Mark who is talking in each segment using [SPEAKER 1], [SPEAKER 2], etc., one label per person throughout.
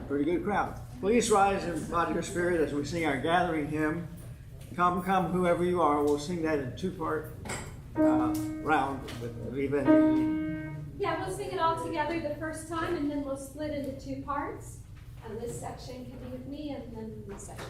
[SPEAKER 1] pretty good crowd. Please rise in body or spirit as we sing our gathering hymn. Come, come, whoever you are. We'll sing that in two-part round with Viva and
[SPEAKER 2] Yeah, we'll sing it all together the first time, and then we'll split into two parts. And this section can be with me, and then this section.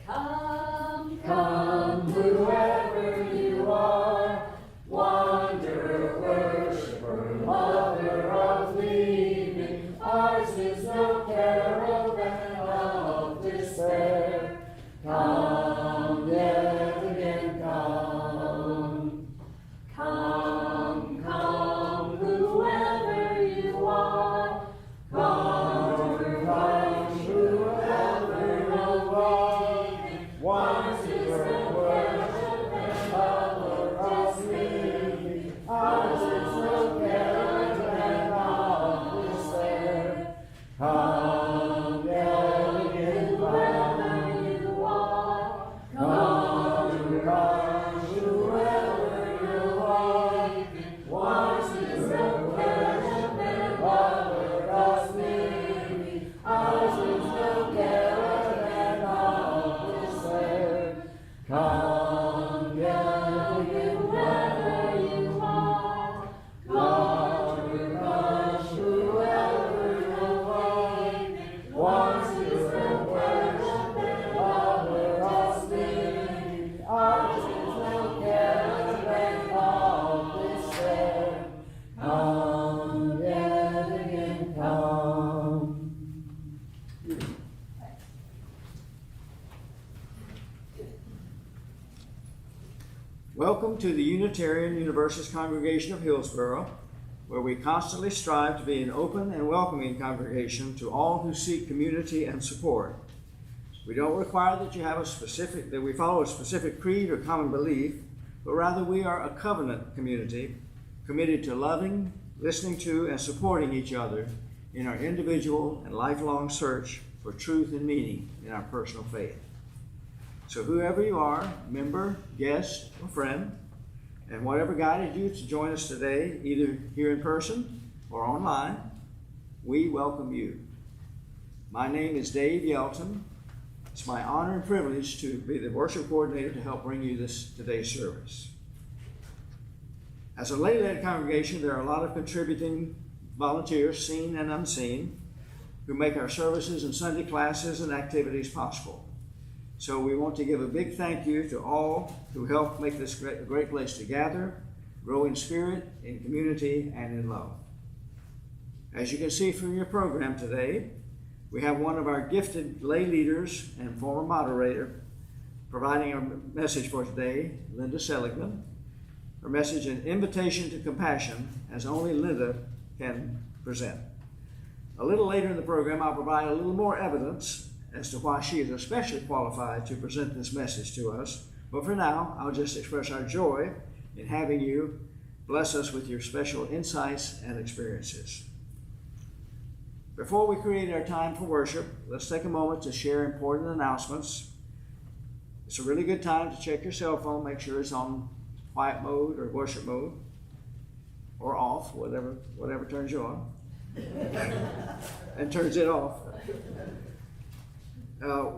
[SPEAKER 2] Come, come, whoever you are, wanderer, worshiper, lover of leaving. Ours is no caravan of despair. Come, yet again, come. Come, come, whoever you are. Come, come, whoever of leaving. Ours is no caravan of despair. Ours is no caravan of despair. Come, yet again, whoever you are. Come, come, whoever you are. Ours is no caravan of despair. Ours is no caravan of despair. Come, yet again, whoever you are. Come, come, whoever you are. Ours is no caravan of despair. Ours is no caravan of despair. Come, yet again, come.
[SPEAKER 1] Welcome to the Unitarian Universalist congregation of Hillsborough, where we constantly strive to be an open and welcoming congregation to all who seek community and support. We don't require that we follow a specific creed or common belief, but rather we are a covenant community committed to loving, listening to, and supporting each other in our individual and lifelong search for truth and meaning in our personal faith. So whoever you are, member, guest, or friend, and whatever guided you to join us today, either here in person or online, we welcome you. My name is Dave Yelton. It's my honor and privilege to be the worship coordinator to help bring you today's service. As a lay-led congregation, there are a lot of contributing volunteers, seen and unseen, who make our services and Sunday classes and activities possible. So we want to give a big thank you to all who help make this a great place to gather, grow in spirit, in community, and in love. As you can see from your program today, we have one of our gifted lay leaders and former moderator providing our message for today, Linda Seligman. Her message, An Invitation to Compassion, as only Linda can present. A little later in the program, I'll provide a little more evidence as to why she is especially qualified to present this message to us. But for now, I'll just express our joy in having you bless us with your special insights and experiences. Before we create our time for worship, let's take a moment to share important announcements. It's a really good time to check your cell phone, make sure it's on quiet mode or worship mode, or off, whatever turns you on, and turns it off.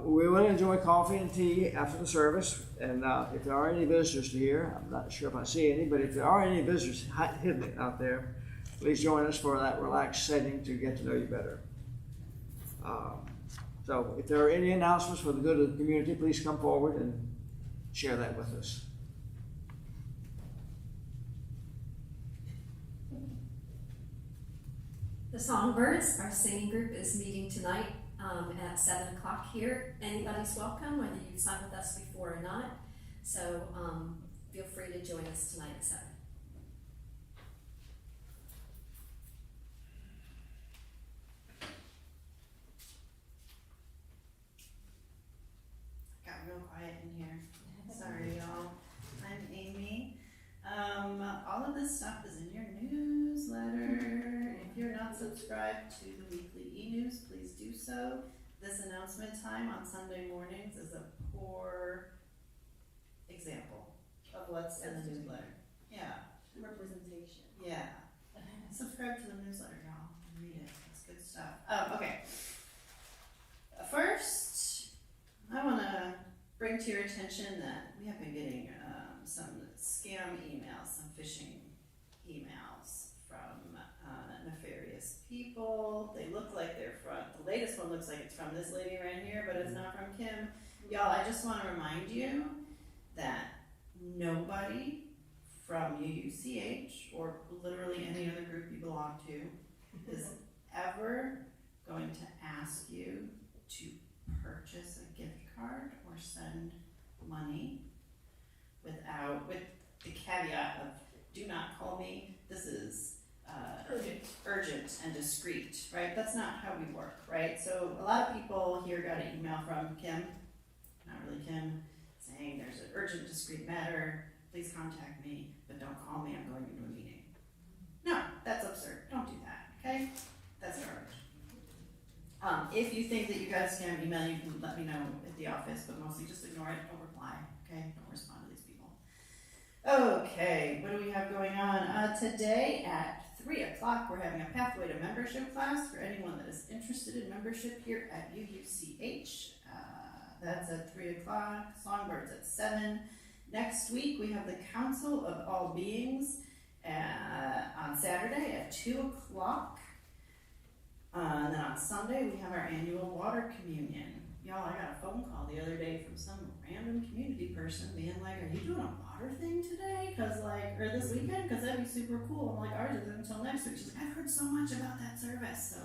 [SPEAKER 1] We will enjoy coffee and tea after the service, and if there are any visitors to here, I'm not sure if I see any, but if there are any visitors hidden out there, please join us for that relaxed setting to get to know you better. So if there are any announcements for the good of the community, please come forward and share that with us.
[SPEAKER 3] The Songbirds, our singing group, is meeting tonight at 7 o'clock here. Anybody's welcome, whether you've sung with us before or not. So feel free to join us tonight at 7.
[SPEAKER 4] Got real quiet in here. Sorry, y'all. I'm Amy. All of this stuff is in your newsletter. If you're not subscribed to the weekly e-news, please do so. This announcement time on Sunday mornings is a poor example of what's in the newsletter. Yeah.
[SPEAKER 5] Representation.
[SPEAKER 4] Yeah. Subscribe to the newsletter, y'all, and read it. It's good stuff. Okay. First, I want to bring to your attention that we have been getting some scam emails, some phishing emails from nefarious people. They look like they're from, the latest one looks like it's from this lady right here, but it's not from Kim. Y'all, I just want to remind you that nobody from UUCH or literally any other group you belong to is ever going to ask you to purchase a gift card or send money with the caveat of do not call me, this is urgent and discreet, right? That's not how we work, right? So a lot of people here got an email from Kim, not really Kim, saying there's an urgent discreet matter, please contact me, but don't call me, I'm going into a meeting. No, that's absurd, don't do that, okay? That's garbage. If you think that you got a scam email, you can let me know at the office, but mostly just ignore it, don't reply, okay? Don't respond to these people. Okay, what do we have going on? Today at 3 o'clock, we're having a Pathway to Membership class for anyone that is interested in membership here at UUCH. That's at 3 o'clock, Songbirds at 7. Next week, we have the Council of All Beings on Saturday at 2 o'clock. And then on Sunday, we have our annual water communion. Y'all, I got a phone call the other day from some random community person being like, are you doing a water thing today? Or this weekend? Because that'd be super cool. I'm like, ours isn't until next week. She's like, I've heard so much about that service. So,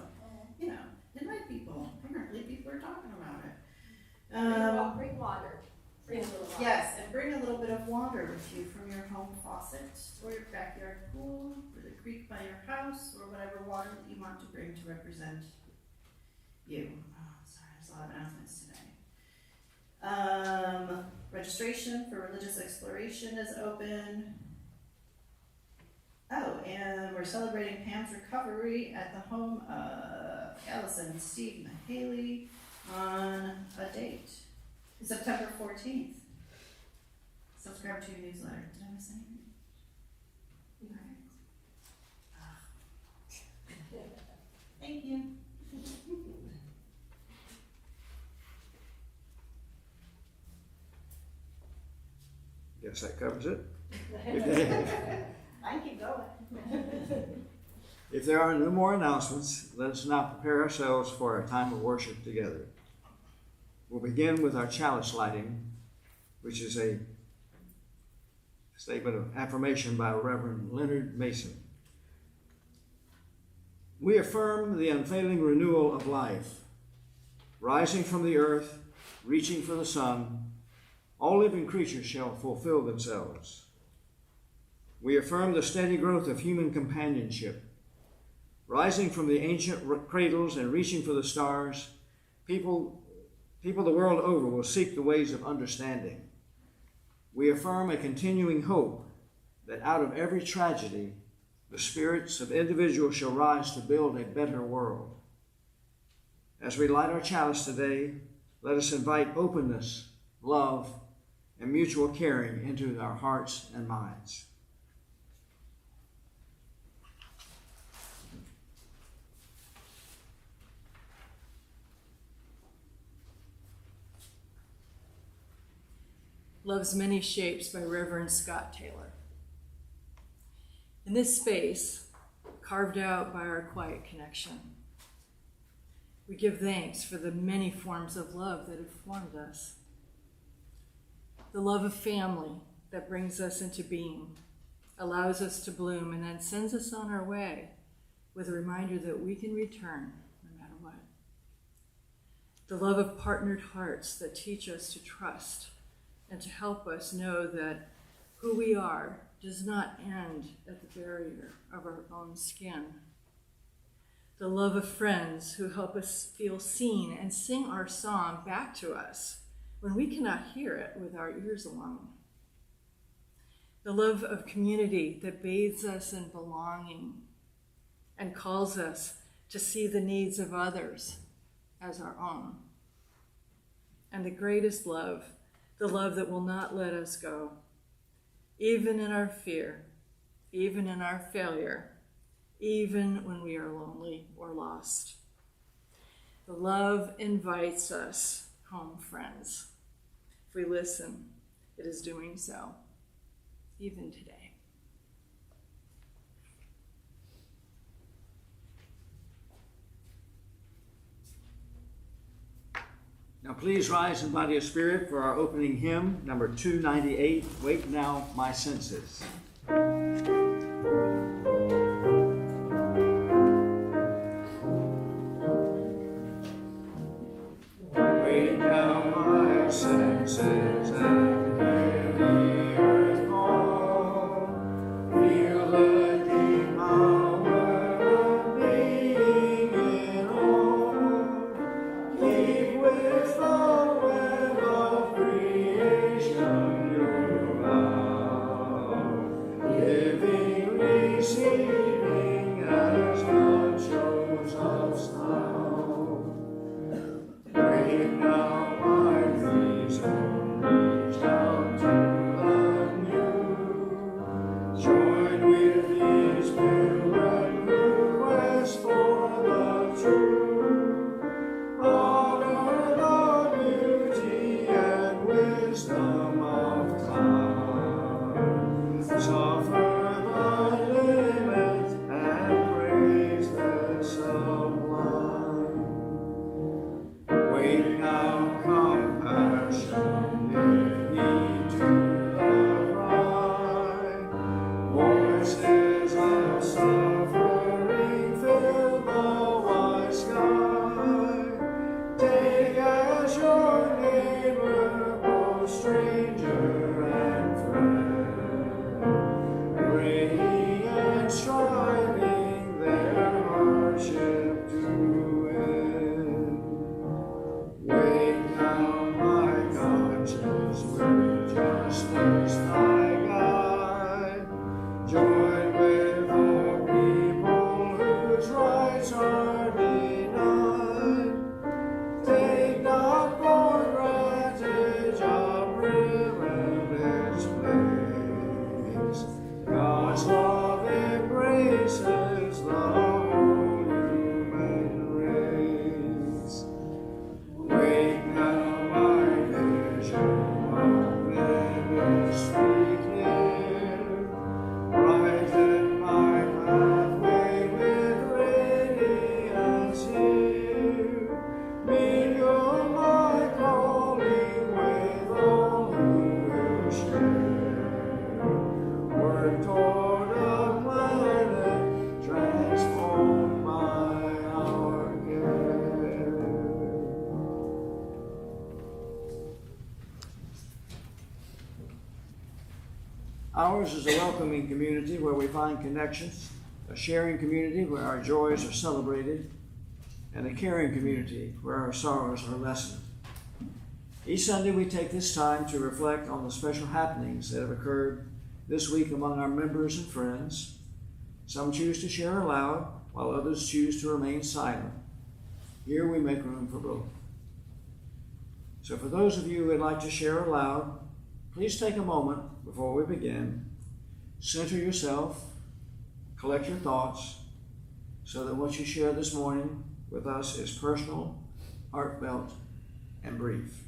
[SPEAKER 4] invite people. Apparently, people are talking about it.
[SPEAKER 2] Bring water. Bring a little water.
[SPEAKER 4] Yes, and bring a little bit of water with you from your home faucet or your backyard pool or the creek by your house or whatever water that you want to bring to represent you. Oh, sorry, there's a lot of announcements today. Registration for religious exploration is open. Oh, and we're celebrating Pam's recovery at the home of Allison and Steve Mahaley on a date. September 14th. Subscribe to your newsletter. Did I miss anything? Right. Thank you.
[SPEAKER 1] Guess that covers it.
[SPEAKER 4] I keep going.
[SPEAKER 1] If there are no more announcements, let us now prepare ourselves for a time of worship together. We'll begin with our chalice lighting, which is a statement of affirmation by Reverend Leonard Mason. We affirm the unfailing renewal of life, rising from the earth, reaching for the sun, all living creatures shall fulfill themselves. We affirm the steady growth of human companionship, rising from the ancient cradles and reaching for the stars. People the world over will seek the ways of understanding. We affirm a continuing hope that out of every tragedy, the spirits of individuals shall rise to build a better world. As we light our chalice today, let us invite openness, love, and mutual caring into our hearts and minds.
[SPEAKER 5] Love's Many Shapes by Reverend Scott Taylor. In this space, carved out by our quiet connection, we give thanks for the many forms of love that have formed us. The love of family that brings us into being, allows us to bloom, and then sends us on our way with a reminder that we can return no matter what. The love of partnered hearts that teach us to trust and to help us know that who we are does not end at the barrier of our own skin. The love of friends who help us feel seen and sing our song back to us when we cannot hear it with our ears alone. The love of community that bathes us in belonging and calls us to see the needs of others as our own. And the greatest love, the love that will not let us go, even in our fear, even in our failure, even when we are lonely or lost. The love invites us home, friends. If we listen, it is doing so, even today.
[SPEAKER 1] Now please rise in body of spirit for our opening hymn, number 298, Wake Now My Senses. Wake now my senses and hear the earth call. Feel the deep power of being in all. Keep with the web of creation your vow. Living, receiving as God shows us how. Wake now my reason, reach out to the new. Join with these pilgrim who quest for the true. Honor the beauty and wisdom of time. Suffer the limit and praise the sublime. Wake now, compassion, give heed to the cry. Voices of suffering fill the wide sky. Take as your neighbor, both stranger and friend. Radiant striving their hardship to end. Wake now my conscience with justice thy guide. Join with all people whose rights are denied. Take not for granted your privileged place. God's love embraces the whole human race. Wake now my vision of ministry clear. Brighten my pathway with radiance here. Mingle my calling with all who will share. Work toward a planet transformed by our care. Ours is a welcoming community where we find connections, a sharing community where our joys are celebrated, and a caring community where our sorrows are lessened. Each Sunday we take this time to reflect on the special happenings that have occurred this week among our members and friends. Some choose to share aloud, while others choose to remain silent. Here we make room for both. So for those of you who would like to share aloud, please take a moment before we begin. Center yourself, collect your thoughts, so that what you share this morning with us is personal, heartfelt, and brief.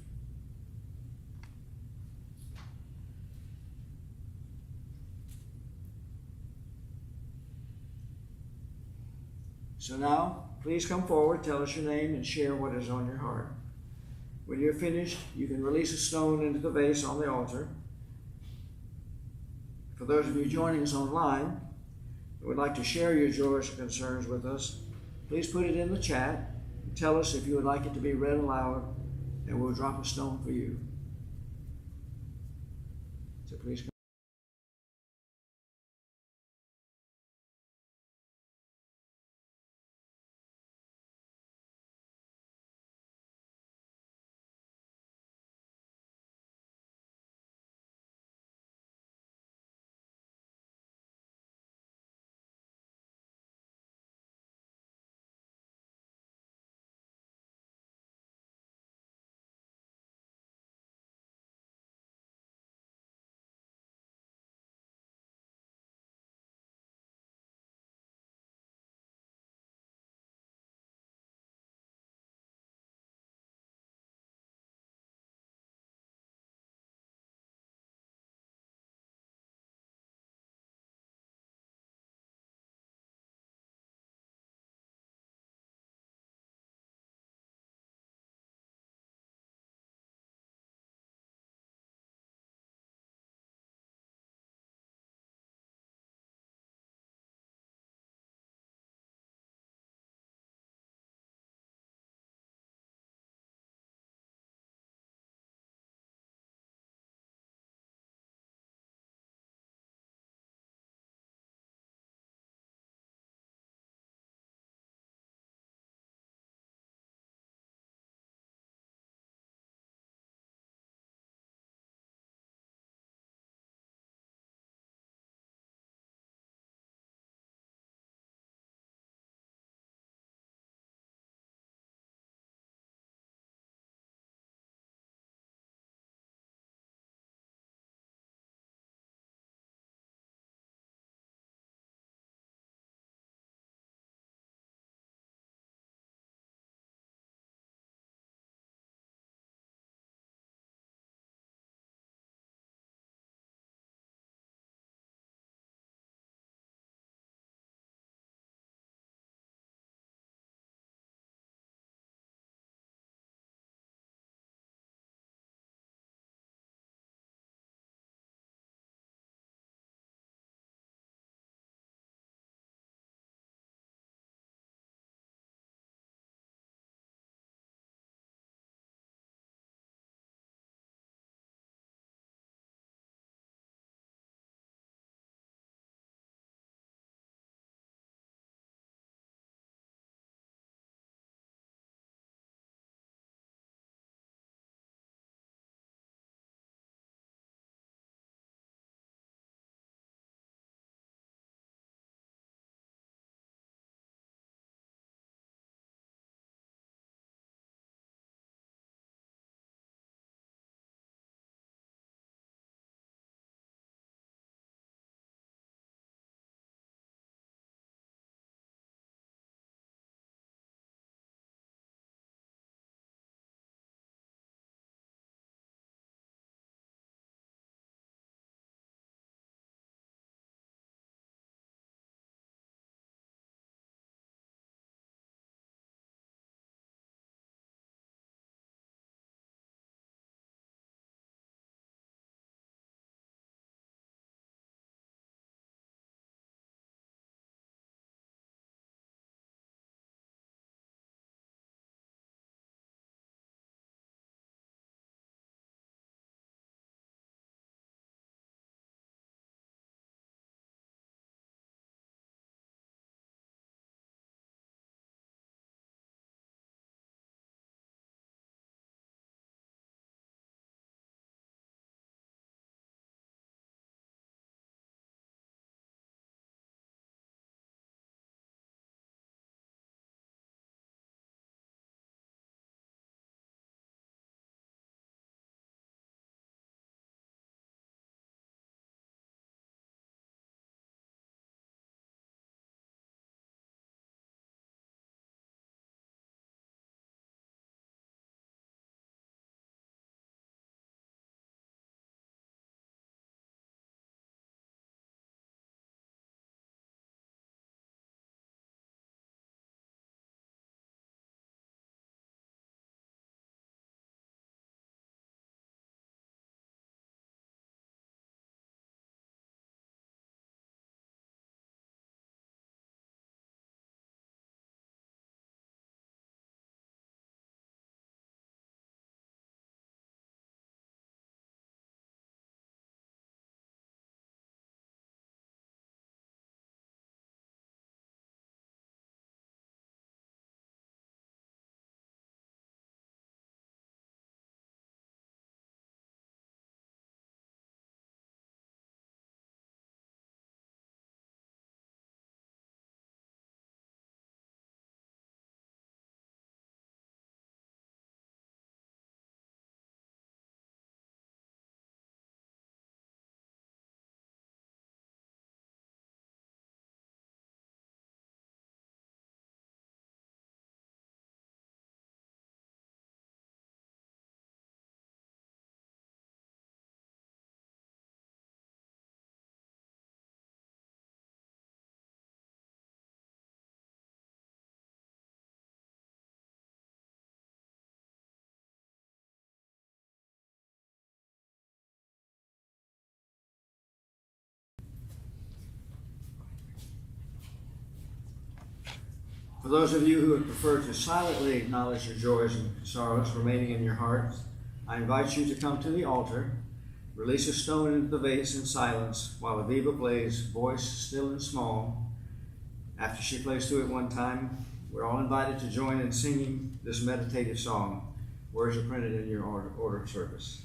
[SPEAKER 1] So now, please come forward, tell us your name, and share what is on your heart. When you're finished, you can release a stone into the vase on the altar. For those of you joining us online who would like to share your joys and concerns with us, please put it in the chat and tell us if you would like it to be read aloud, and we'll drop a stone for you. So please come. For those of you who would prefer to silently acknowledge your joys and sorrows remaining in your heart, I invite you to come to the altar, release a stone into the vase in silence while Aviva plays Voice Still and Small. After she plays through it one time, we're all invited to join in singing this meditative song. Words are printed in your order of service.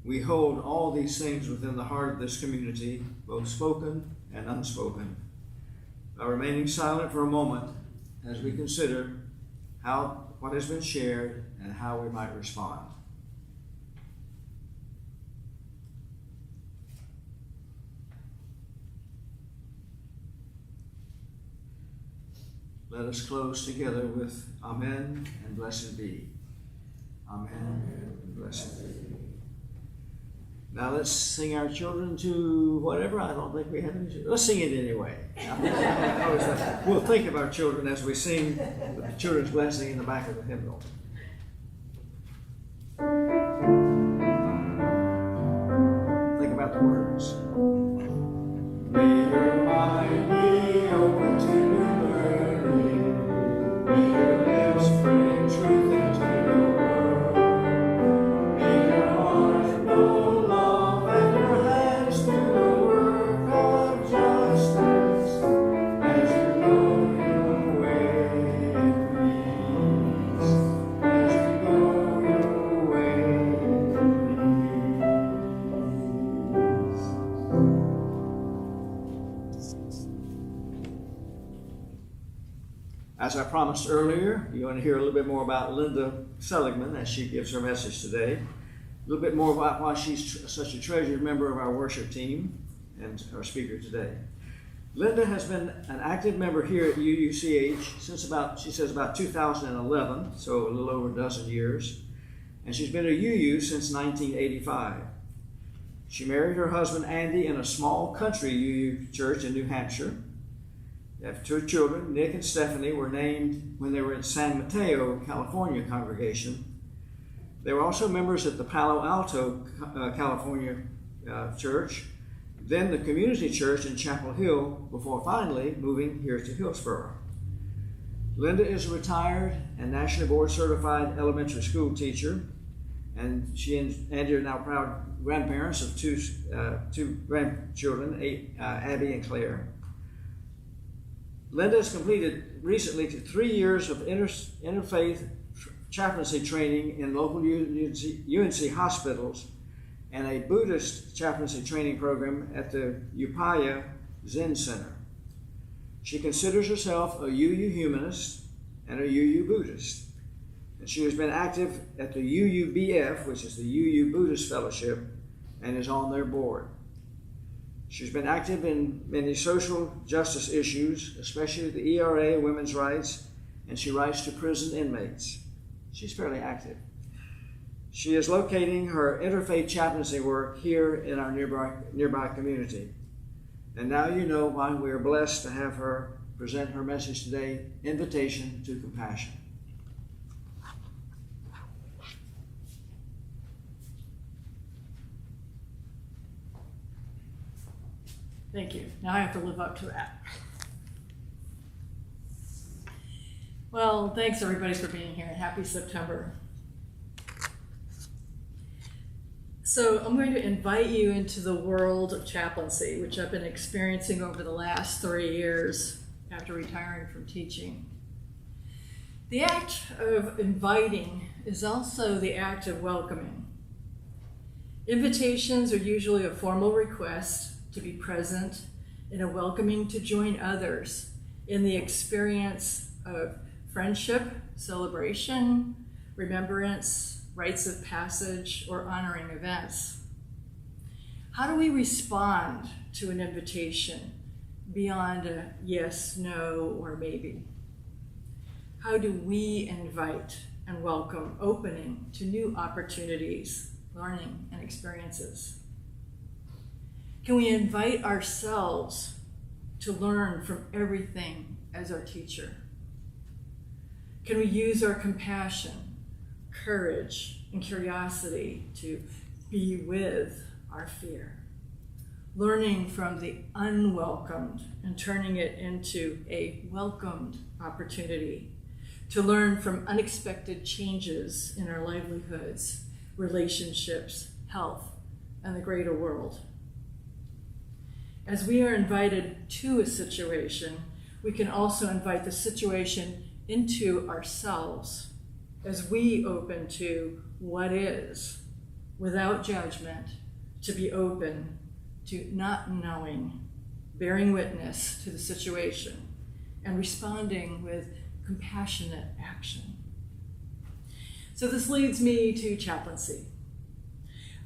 [SPEAKER 1] We hold all these things within the heart of this community, both spoken and unspoken. By remaining silent for a moment as we consider what has been shared and how we might respond. Let us close together with Amen and blessed be. Amen and blessed be. Now let's sing our children to whatever. I don't think we have any. Let's sing it anyway. We'll think of our children as we sing the children's blessing in the back of the hymnal. Think about the words. May your mind be open to new learning. May your lips bring truth into the world. May your heart know love and your hands do the work of justice as you go your way in peace. As you go your way in peace. As I promised earlier, you want to hear a little bit more about Linda Seligman as she gives her message today. A little bit more about why she's such a treasured member of our worship team and our speaker today. Linda has been an active member here at UUCH since she says about 2011, so a little over a dozen years. And she's been a UU since 1985. She married her husband Andy in a small country UU church in New Hampshire. They have 2 children. Nick and Stephanie were named when they were in San Mateo, California congregation. They were also members at the Palo Alto, California church, then the community church in Chapel Hill, before finally moving here to Hillsborough. Linda is a retired and nationally board certified elementary school teacher, and she and Andy are now proud grandparents of two grandchildren, Abby and Claire. Linda has completed recently 3 years of interfaith chaplaincy training in local UNC hospitals and a Buddhist chaplaincy training program at the Upaya Zen Center. She considers herself a UU humanist and a UU Buddhist, and she has been active at the UUBF, which is the UU Buddhist Fellowship, and is on their board. She's been active in many social justice issues, especially the ERA, women's rights, and she writes to prison inmates. She's fairly active. She is locating her interfaith chaplaincy work here in our nearby community. And now you know why we are blessed to have her present her message today, Invitation to Compassion.
[SPEAKER 5] Thank you. Now I have to live up to that. Well, thanks everybody for being here, and happy September. So I'm going to invite you into the world of chaplaincy, which I've been experiencing over the last 3 years after retiring from teaching. The act of inviting is also the act of welcoming. Invitations are usually a formal request to be present and a welcoming to join others in the experience of friendship, celebration, remembrance, rites of passage, or honoring events. How do we respond to an invitation beyond a yes, no, or maybe? How do we invite and welcome opening to new opportunities, learning, and experiences? Can we invite ourselves to learn from everything as our teacher? Can we use our compassion, courage, and curiosity to be with our fear? Learning from the unwelcomed and turning it into a welcomed opportunity to learn from unexpected changes in our livelihoods, relationships, health, and the greater world. As we are invited to a situation, we can also invite the situation into ourselves as we open to what is, without judgment, to be open to not knowing, bearing witness to the situation, and responding with compassionate action. So this leads me to chaplaincy.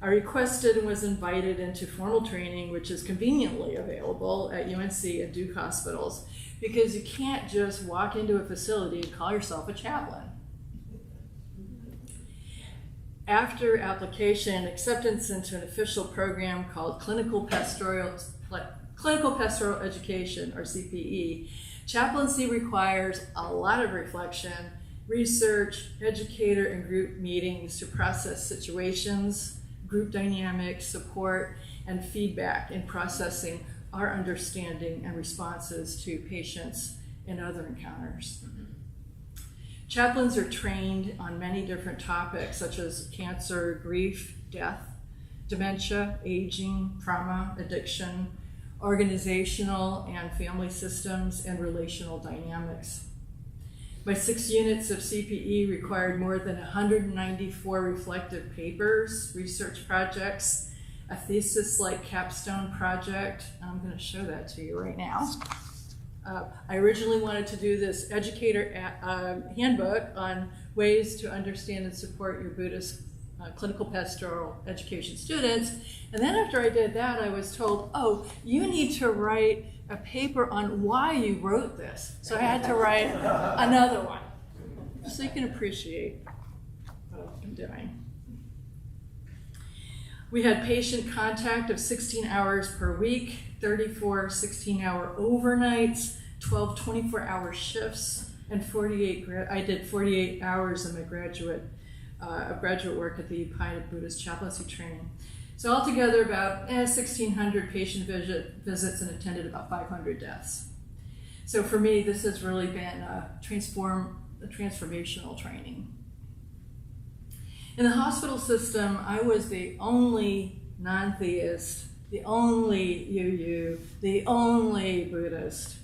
[SPEAKER 5] I requested and was invited into formal training, which is conveniently available at UNC and Duke hospitals, because you can't just walk into a facility and call yourself a chaplain. After application, acceptance into an official program called Clinical Pastoral Education, or CPE, chaplaincy requires a lot of reflection, research, educator and group meetings to process situations, group dynamics, support, and feedback in processing our understanding and responses to patients and other encounters. Chaplains are trained on many different topics such as cancer, grief, death, dementia, aging, trauma, addiction, organizational and family systems, and relational dynamics. My 6 units of CPE required more than 194 reflective papers, research projects, a thesis-like capstone project. I'm going to show that to you right now. I originally wanted to do this educator handbook on ways to understand and support your Buddhist clinical pastoral education students. And then after I did that, I was told, oh, you need to write a paper on why you wrote this. So I had to write another one, so you can appreciate what I'm doing. We had patient contact of 16 hours per week, 34 16-hour overnights, 12 24-hour shifts, and I did 48 hours of my graduate work at the United Buddhist chaplaincy training. So altogether about 1,600 patient visits and attended about 500 deaths. So for me, this has really been a transformational training. In the hospital system, I was the only non-theist, the only UU, the only Buddhist,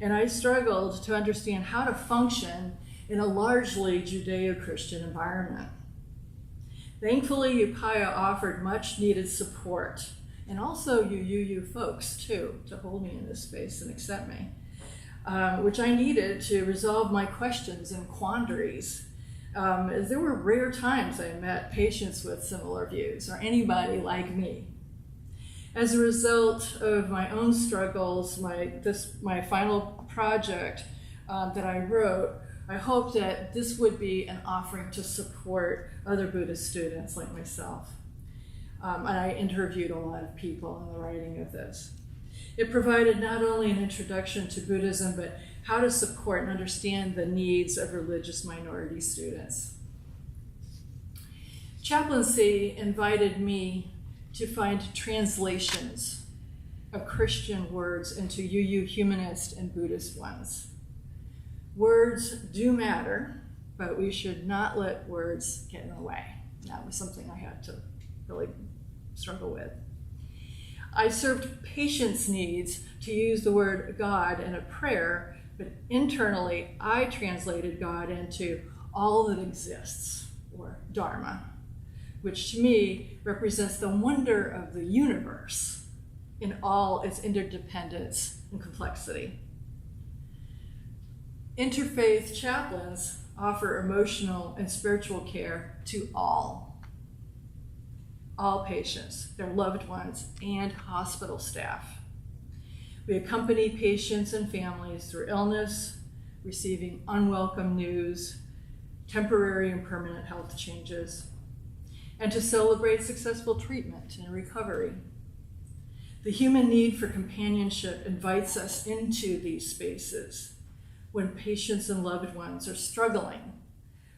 [SPEAKER 5] and I struggled to understand how to function in a largely Judeo-Christian environment. Thankfully, Upaya offered much needed support, and also you folks too, to hold me in this space and accept me, which I needed to resolve my questions and quandaries. As there were rare times I met patients with similar views, or anybody like me. As a result of my own struggles, my final project that I wrote, I hope that this would be an offering to support other Buddhist students like myself. And I interviewed a lot of people in the writing of this. It provided not only an introduction to Buddhism, but how to support and understand the needs of religious minority students. Chaplaincy invited me to find translations of Christian words into UU humanist and Buddhist ones. Words do matter, but we should not let words get in the way. That was something I had to really struggle with. I served patients' needs to use the word God in a prayer, but internally I translated God into all that exists, or Dharma, which to me represents the wonder of the universe in all its interdependence and complexity. Interfaith chaplains offer emotional and spiritual care to all patients, their loved ones, and hospital staff. We accompany patients and families through illness, receiving unwelcome news, temporary and permanent health changes, and to celebrate successful treatment and recovery. The human need for companionship invites us into these spaces when patients and loved ones are struggling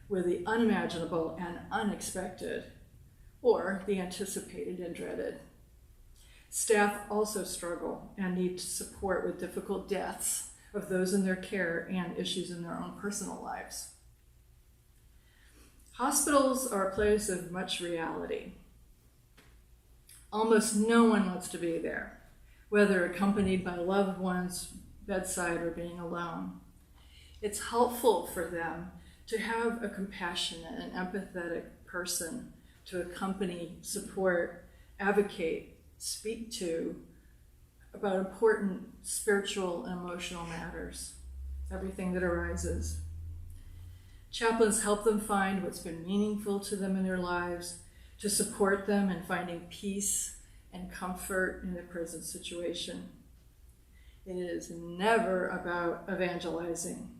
[SPEAKER 5] with the unimaginable and unexpected, or the anticipated and dreaded. Staff also struggle and need support with difficult deaths of those in their care and issues in their own personal lives. Hospitals are a place of much reality. Almost no one wants to be there, whether accompanied by loved ones, bedside, or being alone. It's helpful for them to have a compassionate and empathetic person to accompany, support, advocate, speak to about important spiritual and emotional matters, everything that arises. Chaplains help them find what's been meaningful to them in their lives, to support them in finding peace and comfort in their present situation. It is never about evangelizing,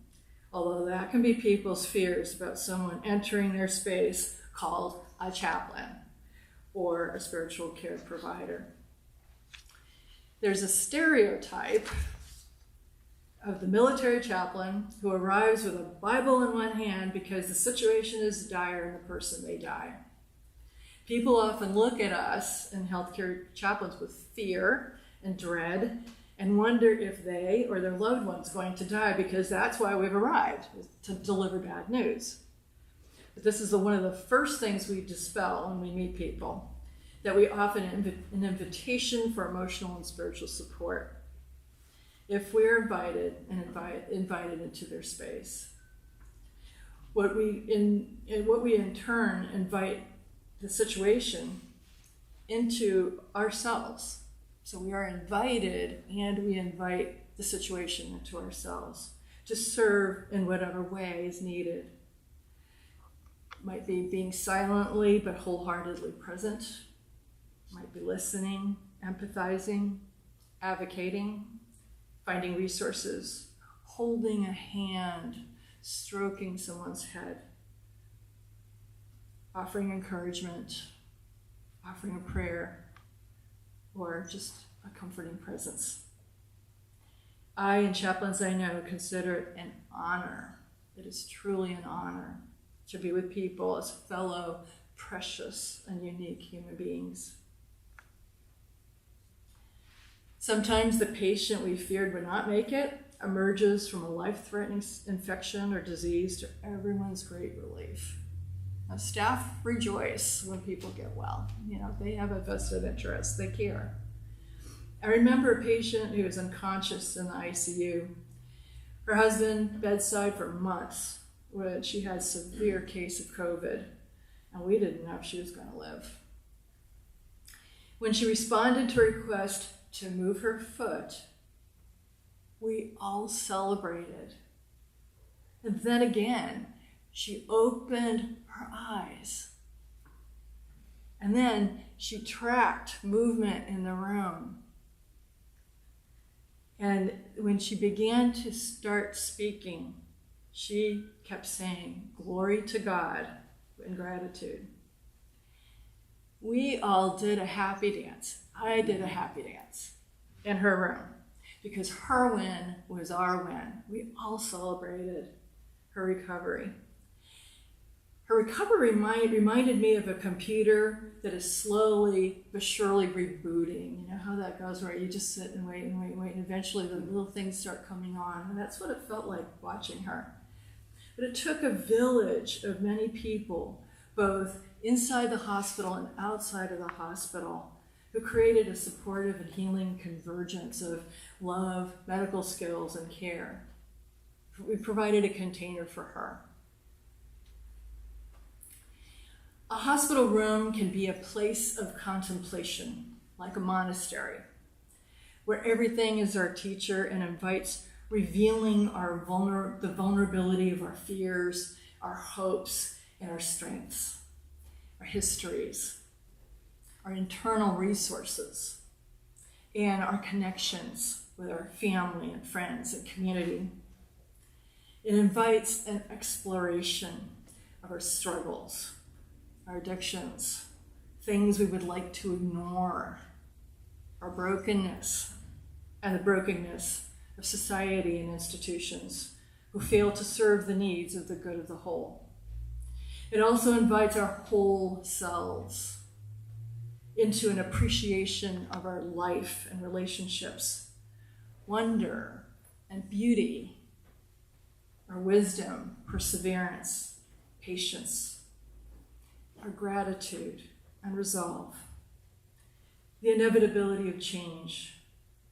[SPEAKER 5] although that can be people's fears about someone entering their space called a chaplain or a spiritual care provider. There's a stereotype of the military chaplain who arrives with a Bible in one hand because the situation is dire and the person may die. People often look at us and healthcare chaplains with fear and dread and wonder if they or their loved one's going to die, because that's why we've arrived, to deliver bad news. But this is one of the first things we dispel when we meet people, that we offer an invitation for emotional and spiritual support if we're invited into their space. What we in turn invite the situation into ourselves. So we are invited, and we invite the situation into ourselves to serve in whatever way is needed. Might be being silently but wholeheartedly present. Might be listening, empathizing, advocating, finding resources, holding a hand, stroking someone's head, offering encouragement, offering a prayer, or just a comforting presence. I and chaplains I know consider it an honor. It is truly an honor to be with people as fellow precious and unique human beings. Sometimes the patient we feared would not make it emerges from a life-threatening infection or disease to everyone's great relief. Now, staff rejoice when people get well. They have a vested interest, they care. I remember a patient who was unconscious in the ICU. Her husband bedside for months when she had a severe case of COVID, and we didn't know if she was going to live. When she responded to a request to move her foot, we all celebrated. And then again, she opened her eyes. And then she tracked movement in the room. And when she began to start speaking, she kept saying, "Glory to God," in gratitude. We all did a happy dance. I did a happy dance in her room because her win was our win. We all celebrated her recovery. Her recovery reminded me of a computer that is slowly but surely rebooting. You know how that goes, where you just sit and wait and wait and wait, and eventually the little things start coming on. And that's what it felt like watching her. But it took a village of many people, both inside the hospital and outside of the hospital, who created a supportive and healing convergence of love, medical skills, and care. We provided a container for her. A hospital room can be a place of contemplation, like a monastery, where everything is our teacher and invites revealing the vulnerability of our fears, our hopes, and our strengths, our histories, our internal resources, and our connections with our family and friends and community. It invites an exploration of our struggles, our addictions, things we would like to ignore, our brokenness, and the brokenness of society and institutions who fail to serve the needs of the good of the whole. It also invites our whole selves into an appreciation of our life and relationships, wonder and beauty, our wisdom, perseverance, patience, our gratitude and resolve, the inevitability of change,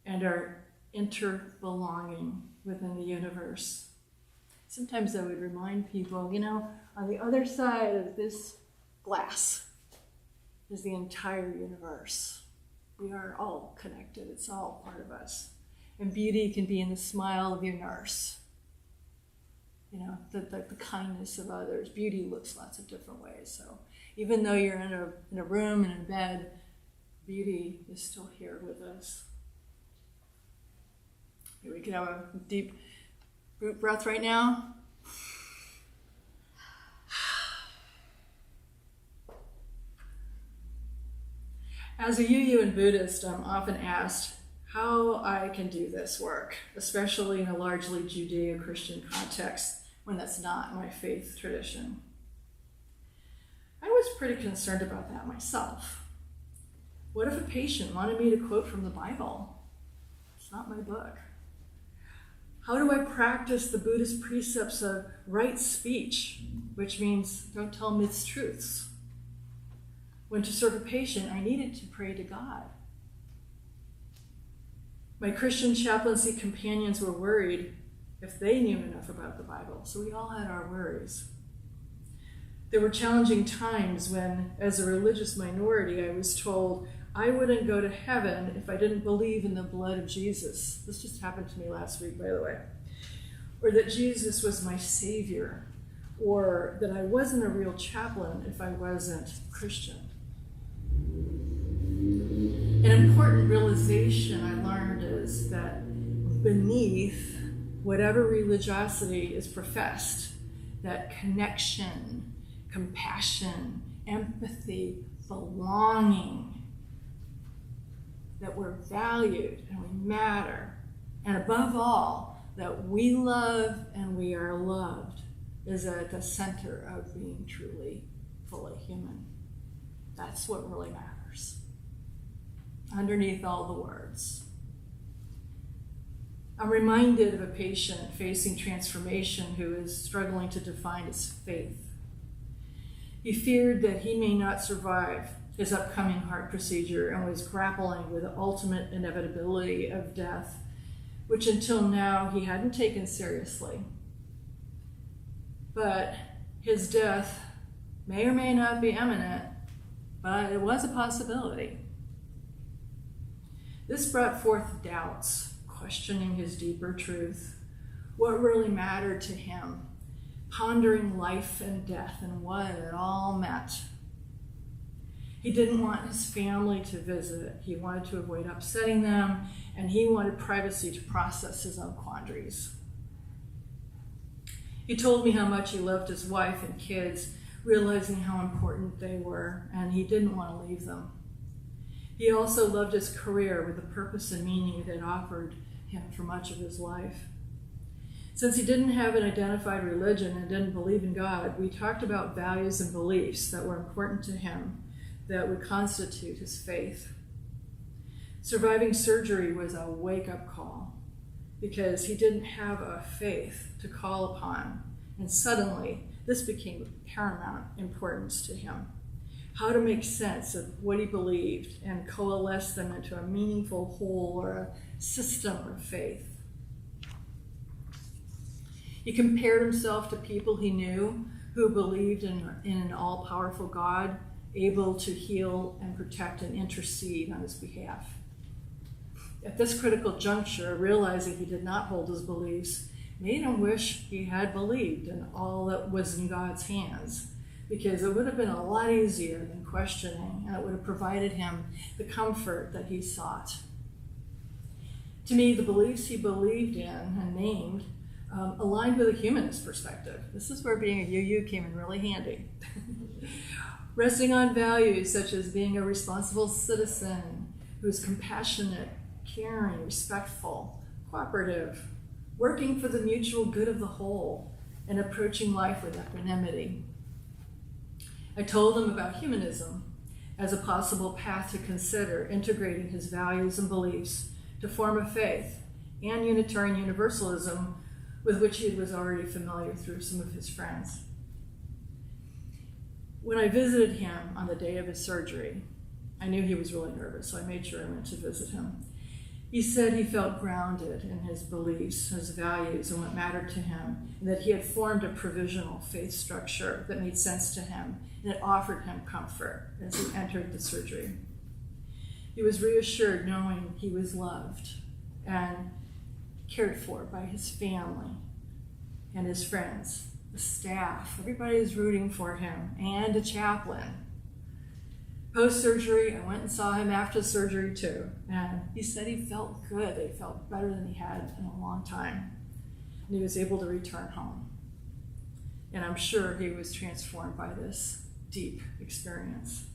[SPEAKER 5] and our interbelonging within the universe. Sometimes I would remind people, on the other side of this glass is the entire universe. We are all connected. It's all part of us. And beauty can be in the smile of your nurse. The kindness of others. Beauty looks lots of different ways. So even though you're in a room and in bed, beauty is still here with us. Here, we can have a deep group breath right now. As a Yu-Yuan Buddhist, I'm often asked how I can do this work, especially in a largely Judeo-Christian context when that's not my faith tradition. I was pretty concerned about that myself. What if a patient wanted me to quote from the Bible? It's not my book. How do I practice the Buddhist precepts of right speech, which means don't tell mistruths? When to serve a patient, I needed to pray to God. My Christian chaplaincy companions were worried if they knew enough about the Bible, so we all had our worries. There were challenging times when, as a religious minority, I was told I wouldn't go to heaven if I didn't believe in the blood of Jesus. This just happened to me last week, by the way. Or that Jesus was my savior, or that I wasn't a real chaplain if I wasn't Christian. An important realization I learned is that beneath whatever religiosity is professed, that connection, compassion, empathy, belonging, that we're valued and we matter, and above all, that we love and we are loved, is at the center of being truly fully human. That's what really matters. Underneath all the words. I'm reminded of a patient facing transformation who is struggling to define his faith. He feared that he may not survive his upcoming heart procedure and was grappling with the ultimate inevitability of death, which until now he hadn't taken seriously. But his death may or may not be imminent, but it was a possibility. This brought forth doubts, questioning his deeper truth, what really mattered to him, pondering life and death and what it all meant. He didn't want his family to visit. He wanted to avoid upsetting them, and he wanted privacy to process his own quandaries. He told me how much he loved his wife and kids, realizing how important they were, and he didn't want to leave them. He also loved his career with the purpose and meaning it had offered him for much of his life. Since he didn't have an identified religion and didn't believe in God, we talked about values and beliefs that were important to him that would constitute his faith. Surviving surgery was a wake-up call because he didn't have a faith to call upon, and suddenly this became of paramount importance to him. How to make sense of what he believed and coalesce them into a meaningful whole or a system of faith. He compared himself to people he knew who believed in an all-powerful God, able to heal and protect and intercede on his behalf. At this critical juncture, realizing he did not hold his beliefs made him wish he had believed in all that was in God's hands, because it would have been a lot easier than questioning, and it would have provided him the comfort that he sought. To me, the beliefs he believed in and named aligned with a humanist perspective. This is where being a UU came in really handy. Resting on values such as being a responsible citizen who's compassionate, caring, respectful, cooperative, working for the mutual good of the whole, and approaching life with equanimity. I told him about humanism as a possible path to consider integrating his values and beliefs to form a faith, and Unitarian Universalism, with which he was already familiar through some of his friends. When I visited him on the day of his surgery, I knew he was really nervous, so I made sure I went to visit him. He said he felt grounded in his beliefs, his values, and what mattered to him, and that he had formed a provisional faith structure that made sense to him, and it offered him comfort as he entered the surgery. He was reassured knowing he was loved and cared for by his family and his friends, the staff. Everybody is rooting for him, and a chaplain. Post-surgery, I went and saw him after surgery too, and he said he felt good. He felt better than he had in a long time, and he was able to return home. And I'm sure he was transformed by this deep experience.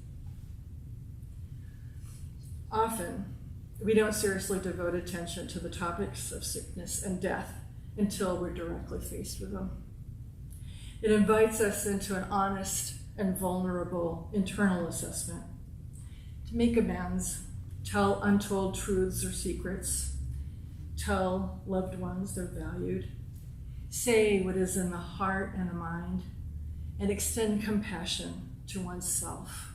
[SPEAKER 5] Often, we don't seriously devote attention to the topics of sickness and death until we're directly faced with them. It invites us into an honest and vulnerable internal assessment to make amends, tell untold truths or secrets, tell loved ones they're valued, say what is in the heart and the mind, and extend compassion to oneself.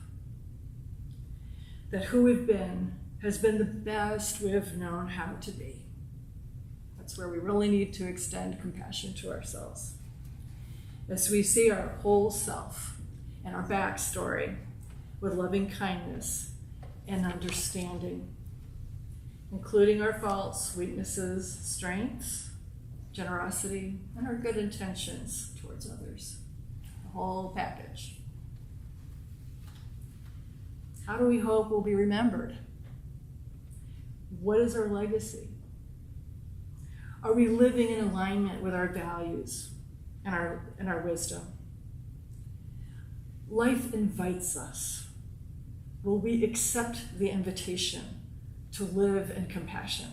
[SPEAKER 5] That who we've been has been the best we've known how to be. That's where we really need to extend compassion to ourselves. As we see our whole self and our backstory with loving kindness and understanding, including our faults, weaknesses, strengths, generosity, and our good intentions towards others. The whole package. How do we hope we'll be remembered? What is our legacy? Are we living in alignment with our values and our wisdom? Life invites us. Will we accept the invitation to live in compassion,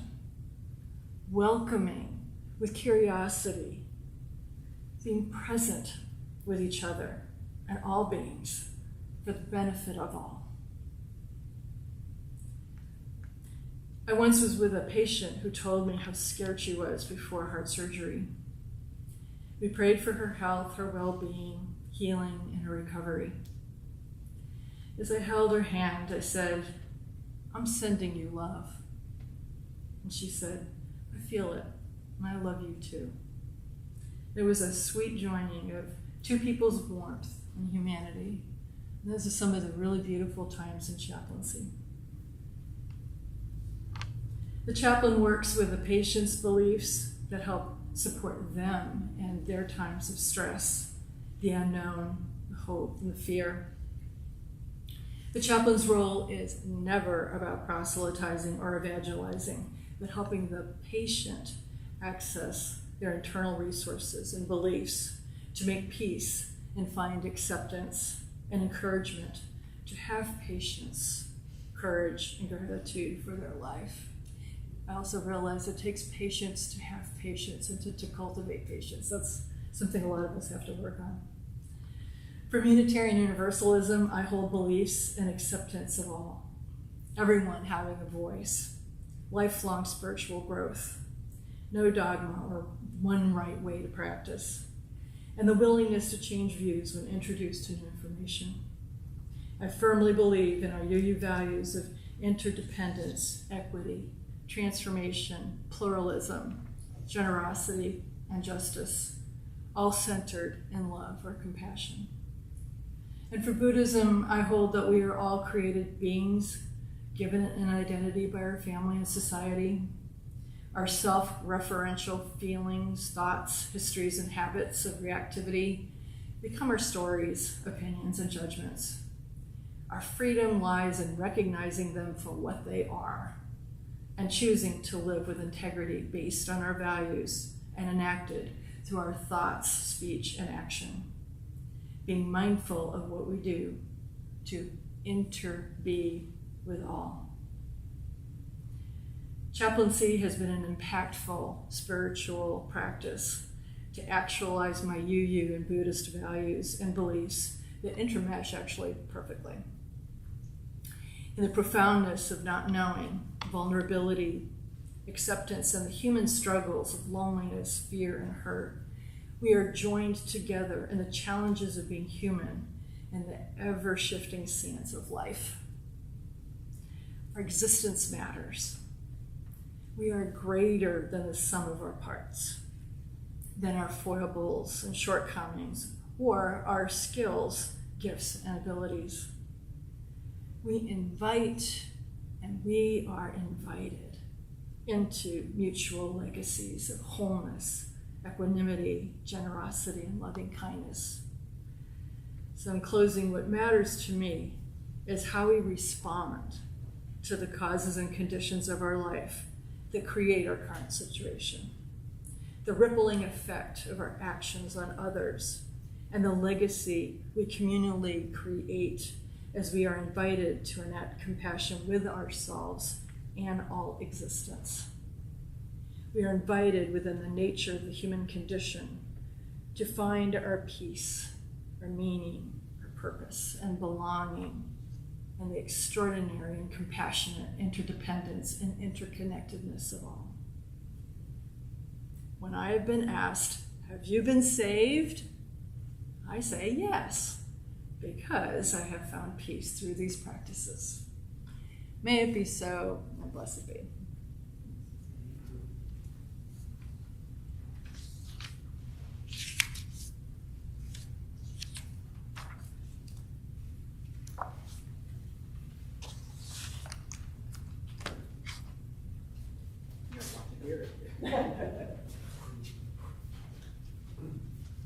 [SPEAKER 5] welcoming with curiosity, being present with each other and all beings for the benefit of all? I once was with a patient who told me how scared she was before heart surgery. We prayed for her health, her well-being, healing, and her recovery. As I held her hand, I said, "I'm sending you love." And she said, "I feel it, and I love you too." There was a sweet joining of two people's warmth and humanity. And those are some of the really beautiful times in chaplaincy. The chaplain works with the patient's beliefs that help support them in their times of stress, the unknown, the hope, and the fear. The chaplain's role is never about proselytizing or evangelizing, but helping the patient access their internal resources and beliefs to make peace and find acceptance and encouragement, to have patience, courage, and gratitude for their life. I also realize it takes patience to have patience and to cultivate patience. That's something a lot of us have to work on. From Unitarian Universalism, I hold beliefs and acceptance of all, everyone having a voice, lifelong spiritual growth, no dogma or one right way to practice, and the willingness to change views when introduced to new information. I firmly believe in our UU values of interdependence, equity, transformation, pluralism, generosity, and justice, all centered in love or compassion. And for Buddhism, I hold that we are all created beings, given an identity by our family and society. Our self-referential feelings, thoughts, histories, and habits of reactivity become our stories, opinions, and judgments. Our freedom lies in recognizing them for what they are and choosing to live with integrity based on our values and enacted through our thoughts, speech, and action. Being mindful of what we do to interbe with all. Chaplaincy has been an impactful spiritual practice to actualize my UU and Buddhist values and beliefs that intermesh actually perfectly. In the profoundness of not knowing, vulnerability, acceptance, and the human struggles of loneliness, fear, and hurt, we are joined together in the challenges of being human and the ever-shifting sands of life. Our existence matters. We are greater than the sum of our parts, than our foibles and shortcomings, or our skills, gifts, and abilities. We invite and we are invited into mutual legacies of wholeness, equanimity, generosity, and loving kindness. So in closing, what matters to me is how we respond to the causes and conditions of our life that create our current situation, the rippling effect of our actions on others, and the legacy we communally create as we are invited to enact compassion with ourselves and all existence. We are invited within the nature of the human condition to find our peace, our meaning, our purpose, and belonging, and the extraordinary and compassionate interdependence and interconnectedness of all. When I have been asked, have you been saved? I say yes, because I have found peace through these practices. May it be so, and blessed be.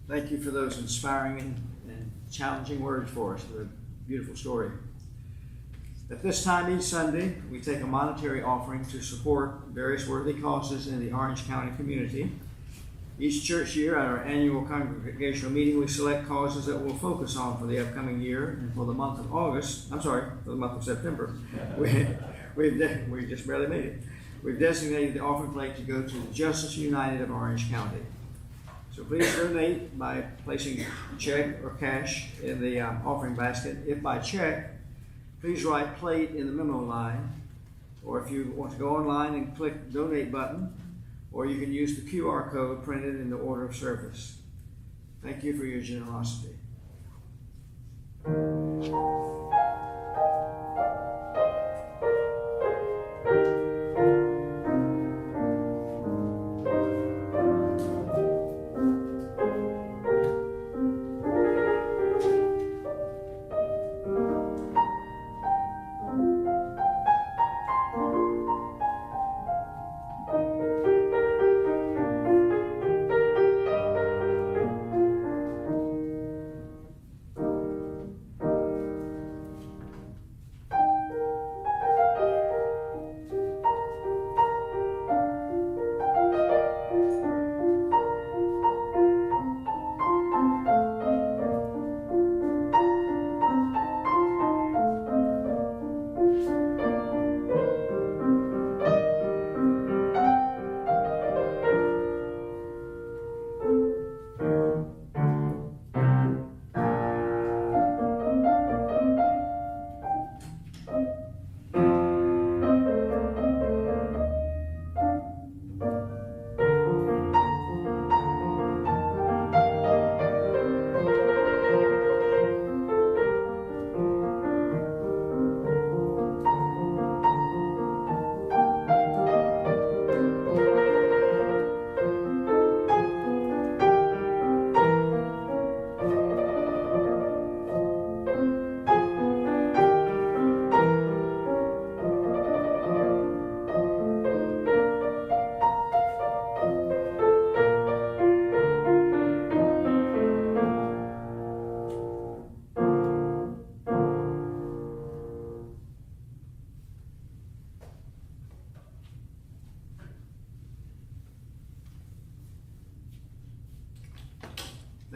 [SPEAKER 1] Thank you for those inspiring and challenging words for us. What a beautiful story. At this time each Sunday, we take a monetary offering to support various worthy causes in the Orange County community. Each church year at our annual congregational meeting, we select causes that we'll focus on for the upcoming year, and for the month of September. We just barely made it. We've designated the offering plate to go to the Justice United of Orange County. So please donate by placing a check or cash in the offering basket. If by check, please write plate in the memo line, or if you want to go online and click the donate button, or you can use the QR code printed in the order of service. Thank you for your generosity.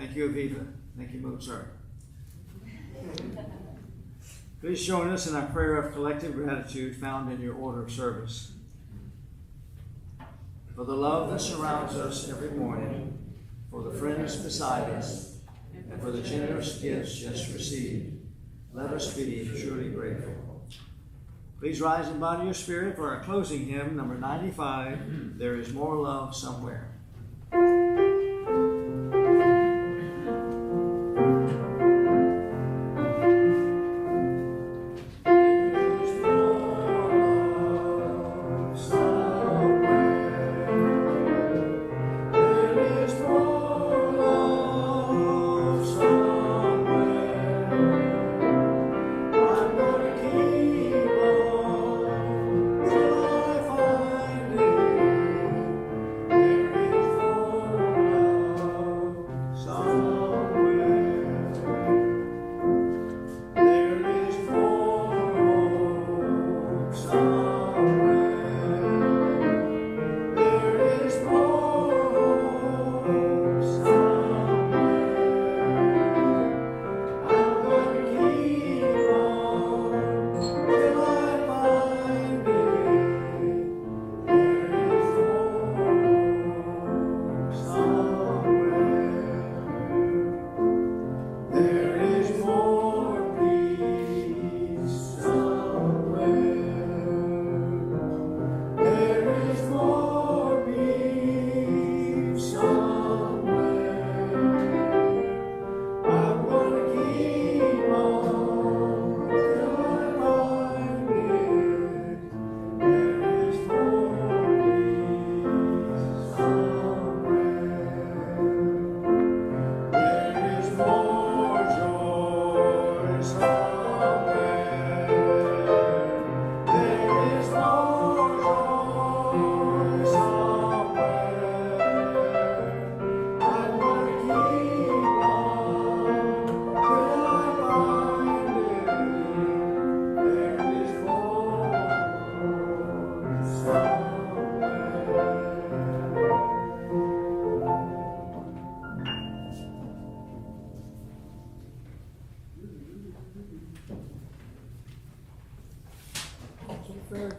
[SPEAKER 1] Thank you, Aviva. Thank you, Mozart. Please join us in our prayer of collective gratitude found in your order of service. For the love that surrounds us every morning, for the friends beside us, and for the generous gifts just received, let us be truly grateful. Please rise in body or spirit for our closing hymn, number 95, There Is More Love Somewhere.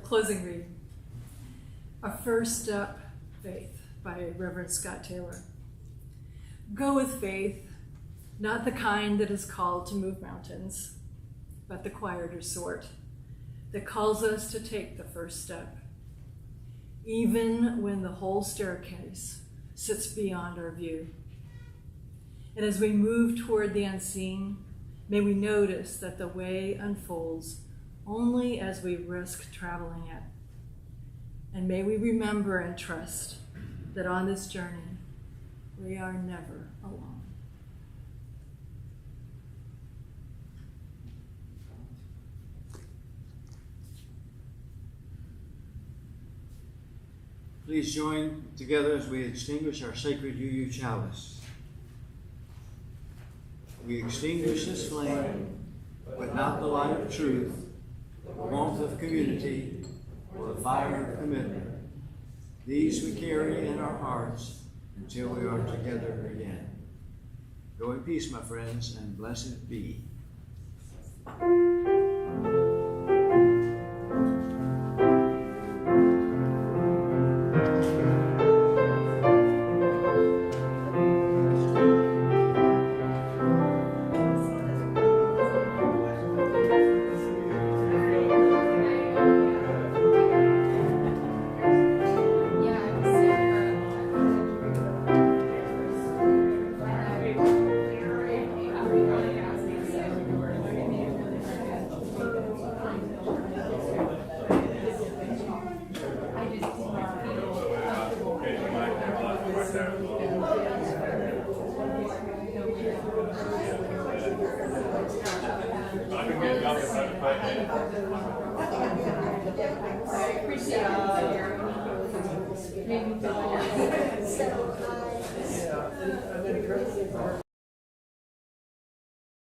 [SPEAKER 5] Closing reading. A First Step, Faith, by Reverend Scott Taylor. Go with faith, not the kind that is called to move mountains, but the quieter sort that calls us to take the first step, even when the whole staircase sits beyond our view. And as we move toward the unseen, may we notice that the way unfolds only as we risk traveling it. And may we remember and trust that on this journey, we are never alone.
[SPEAKER 1] Please join together as we extinguish our sacred UU chalice. We extinguish this flame, but not the light of truth, the warmth of community, or the fire of commitment. These we carry in our hearts until we are together again. Go in peace, my friends, and blessed be.
[SPEAKER 6] I appreciate all your